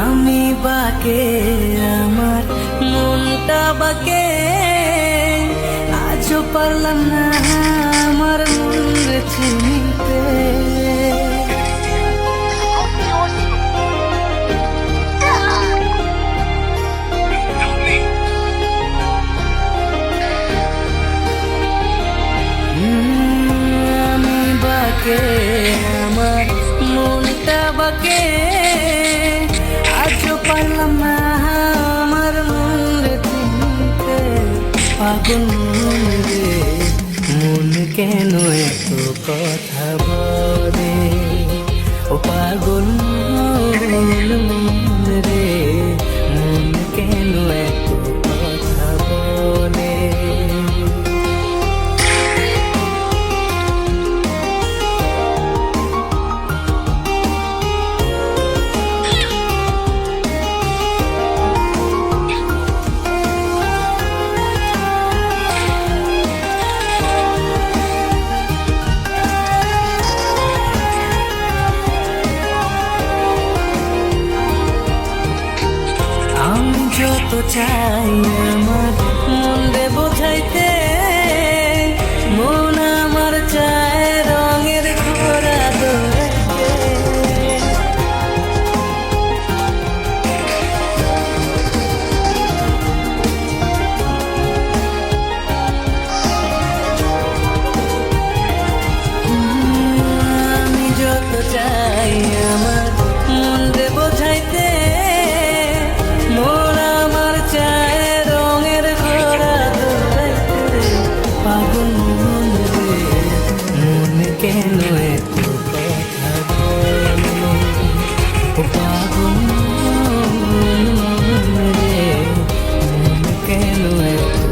আমি বাকে আমার মনটা বাকে আজও পারলাম না আমার মন চিনতে। আমি বাকে আমার মনটা বাকে আজও পারলাম না আমার মন চিনতে। পাগল মন রে মন কেন এত কথা বলে, ও পাগল মন রে মন কেন এত কথা বলে। আমি যত চাই আমার মন রে বোঝাইতে, মন আমার চায় রঙের ঘোড়া দৌড়াইতে। আমি যত চাই আমার মন রে বোঝাইতে, মন আমার চায় রঙের ঘোড়া দৌড়াইতে। পাগল মন রে মন কেন এত কথা বলে, ও পাগল মন রে মন কেন এত